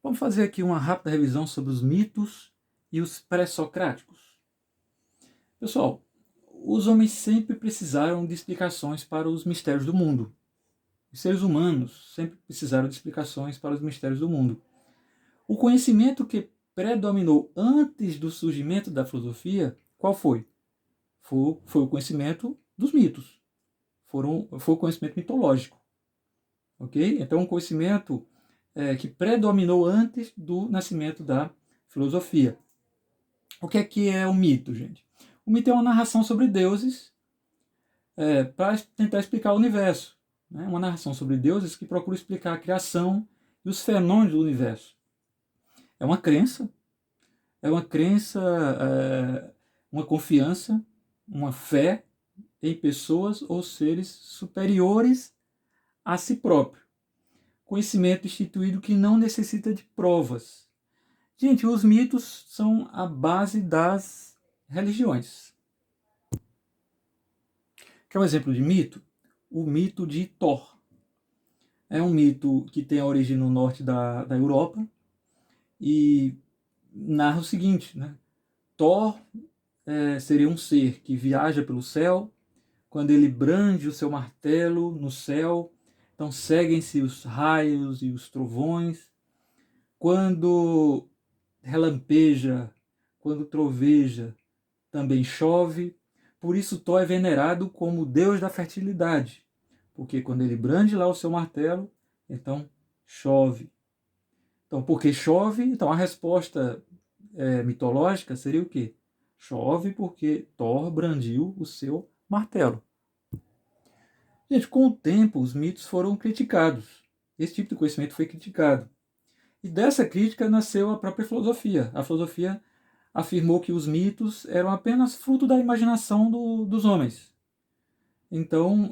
Vamos fazer aqui uma rápida revisão sobre os mitos e os pré-socráticos. Pessoal, os homens sempre precisaram de explicações para os mistérios do mundo. Os seres humanos sempre precisaram de explicações para os mistérios do mundo. O conhecimento que predominou antes do surgimento da filosofia, qual foi? Foi o conhecimento dos mitos. Foi o conhecimento mitológico. Ok? Então, um conhecimento que predominou antes do nascimento da filosofia. O que é o mito, gente? O mito é uma narração sobre deuses para tentar explicar o universo. Né? Uma narração sobre deuses que procura explicar a criação e os fenômenos do universo. É uma crença, uma confiança, uma fé em pessoas ou seres superiores a si próprio. Conhecimento instituído que não necessita de provas. Gente, os mitos são a base das religiões. Quer um exemplo de mito? O mito de Thor. É um mito que tem a origem no norte da Europa e narra o seguinte, né? Thor seria um ser que viaja pelo céu. Quando ele brande o seu martelo no céu, então seguem-se os raios e os trovões. Quando relampeja, quando troveja, também chove. Por isso Thor é venerado como o deus da fertilidade, porque quando ele brande lá o seu martelo, então chove. Então, porque chove, então a resposta mitológica seria o quê? Chove porque Thor brandiu o seu martelo. Gente, com o tempo, os mitos foram criticados. Esse tipo de conhecimento foi criticado. E dessa crítica nasceu a própria filosofia. A filosofia afirmou que os mitos eram apenas fruto da imaginação dos homens. Então,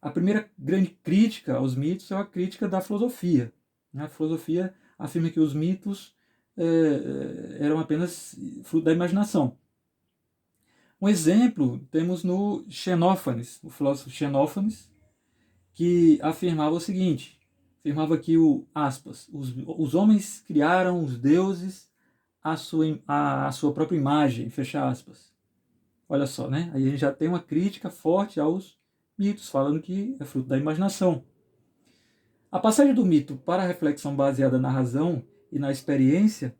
a primeira grande crítica aos mitos é a crítica da filosofia. A filosofia afirma que os mitos eram apenas fruto da imaginação. Um exemplo temos no Xenófanes, o filósofo Xenófanes, que afirmava o seguinte, afirmava que os homens criaram os deuses à sua própria imagem, fecha aspas. Olha só, né? Aí a gente já tem uma crítica forte aos mitos, falando que é fruto da imaginação. A passagem do mito para a reflexão baseada na razão e na experiência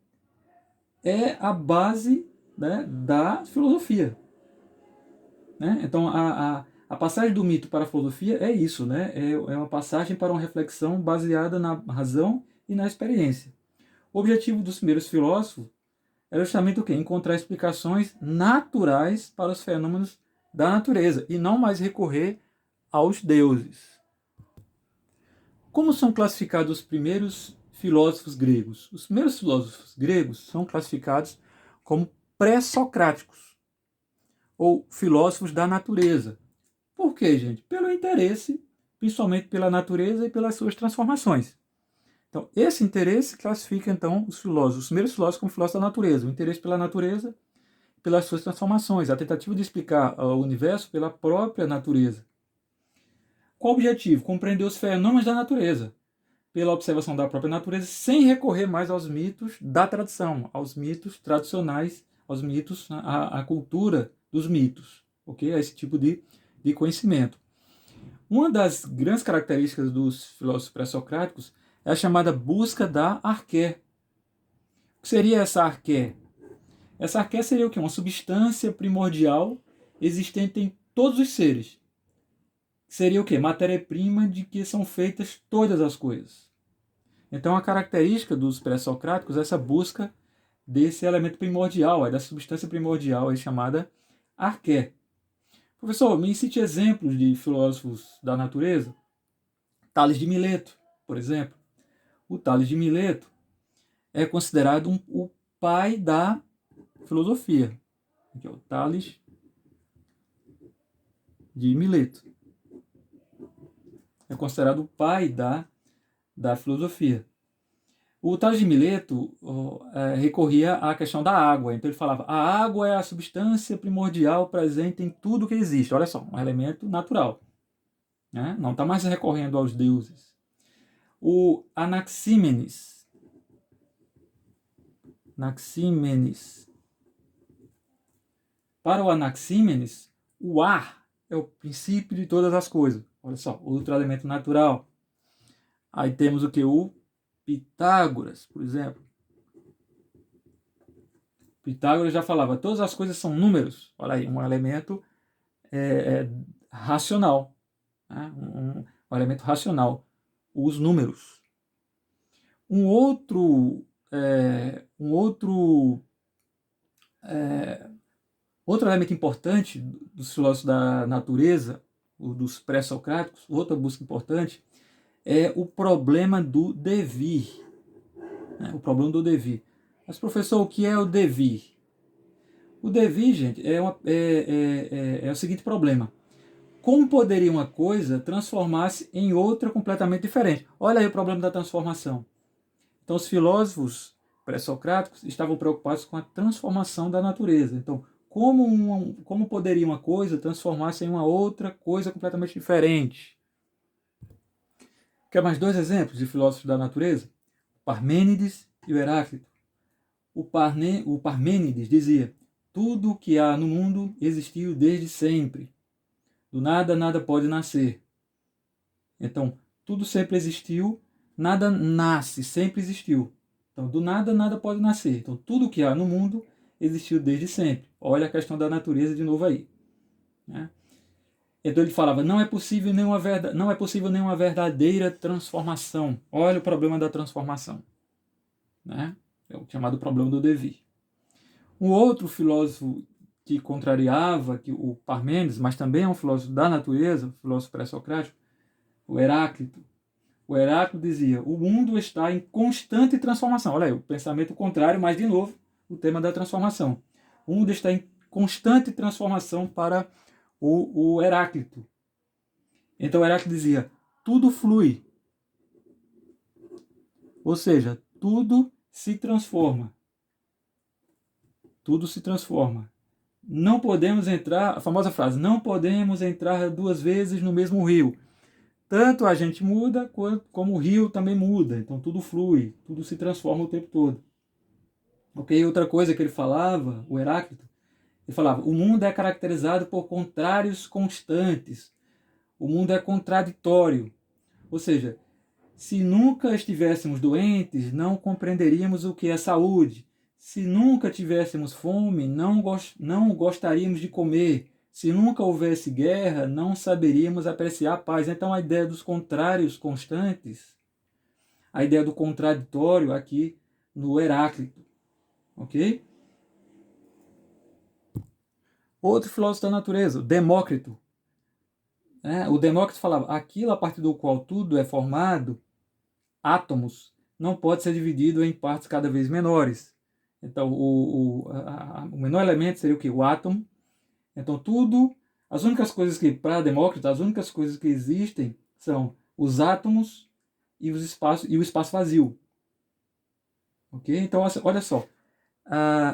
é a base, né, da filosofia. Né? Então, a passagem do mito para a filosofia é isso, né? É uma passagem para uma reflexão baseada na razão e na experiência. O objetivo dos primeiros filósofos era justamente o quê? Encontrar explicações naturais para os fenômenos da natureza e não mais recorrer aos deuses. Como são classificados os primeiros filósofos gregos? Os primeiros filósofos gregos são classificados como pré-socráticos, ou filósofos da natureza. Por quê, gente? Pelo interesse, principalmente pela natureza e pelas suas transformações. Então, esse interesse classifica, então, os primeiros filósofos como filósofos da natureza. O interesse pela natureza, pelas suas transformações. A tentativa de explicar o universo pela própria natureza. Qual o objetivo? Compreender os fenômenos da natureza, pela observação da própria natureza, sem recorrer mais aos mitos da tradição, aos mitos tradicionais, aos mitos, à cultura dos mitos, ok? A esse tipo de conhecimento. Uma das grandes características dos filósofos pré-socráticos é a chamada busca da arqué. O que seria essa arqué? Essa arqué seria o quê? Uma substância primordial existente em todos os seres. Seria o quê? Matéria-prima de que são feitas todas as coisas. Então, a característica dos pré-socráticos é essa busca desse elemento primordial, da substância primordial, chamada arqué. Professor, me cite exemplos de filósofos da natureza. Tales de Mileto, por exemplo. O Tales de Mileto é considerado o pai da filosofia. Aqui é o Tales de Mileto. É considerado o pai da filosofia. O Tales de Mileto recorria à questão da água. Então ele falava, a água é a substância primordial presente em tudo que existe. Olha só, um elemento natural. Né? Não está mais recorrendo aos deuses. O Anaxímenes Anaxímenes. Para o Anaxímenes, o ar é o princípio de todas as coisas. Olha só, outro elemento natural. Aí temos o que? O Pitágoras, por exemplo. Pitágoras já falava, todas as coisas são números. Olha aí, um elemento racional. Né? Um elemento racional. Os números. Um outro elemento importante dos filósofos da natureza, dos pré-socráticos, outra busca importante, é o problema do devir. O problema do devir. Mas, professor, o que é o devir? O devir, gente, é o seguinte problema. Como poderia uma coisa transformar-se em outra completamente diferente? Olha aí o problema da transformação. Então, os filósofos pré-socráticos estavam preocupados com a transformação da natureza. Então, como poderia uma coisa transformar-se em uma outra coisa completamente diferente? Quer mais dois exemplos de filósofos da natureza? Parmênides e o Heráclito. O Parmênides dizia: tudo o que há no mundo existiu desde sempre. Do nada, nada pode nascer. Então, tudo sempre existiu, nada nasce, sempre existiu. Então, do nada, nada pode nascer. Então, tudo o que há no mundo existiu desde sempre. Olha a questão da natureza de novo aí. Né? Então, ele falava, não é possível nenhuma verdadeira transformação. Olha o problema da transformação. Né? É o chamado problema do devir. Um outro filósofo que contrariava o Parmênides, mas também é um filósofo da natureza, um filósofo pré-socrático, o Heráclito. O Heráclito dizia, o mundo está em constante transformação. Olha aí, o pensamento contrário, mas de novo, o tema da transformação. O mundo está em constante transformação para o Heráclito. Então o Heráclito dizia, tudo flui. Ou seja, tudo se transforma. Tudo se transforma. Não podemos entrar, a famosa frase, não podemos entrar duas vezes no mesmo rio. Tanto a gente muda, como o rio também muda. Então tudo flui, tudo se transforma o tempo todo. Ok? Outra coisa que ele falava, o Heráclito, ele falava, o mundo é caracterizado por contrários constantes. O mundo é contraditório. Ou seja, se nunca estivéssemos doentes, não compreenderíamos o que é saúde. Se nunca tivéssemos fome, não gostaríamos de comer. Se nunca houvesse guerra, não saberíamos apreciar a paz. Então a ideia dos contrários constantes, a ideia do contraditório aqui no Heráclito. Ok? Outro filósofo da natureza, o Demócrito. O Demócrito falava, aquilo a partir do qual tudo é formado, átomos, não pode ser dividido em partes cada vez menores. Então, o menor elemento seria o quê? O átomo. Então, as únicas coisas que, para Demócrito, as únicas coisas que existem são os átomos e o espaço vazio. Ok? Então, olha só.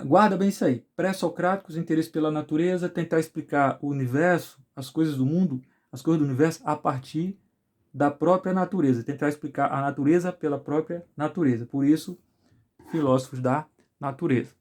Guarda bem isso aí. Pré-socráticos, interesse pela natureza, tentar explicar o universo, as coisas do mundo, as coisas do universo, a partir da própria natureza. Tentar explicar a natureza pela própria natureza. Por isso, filósofos da natureza.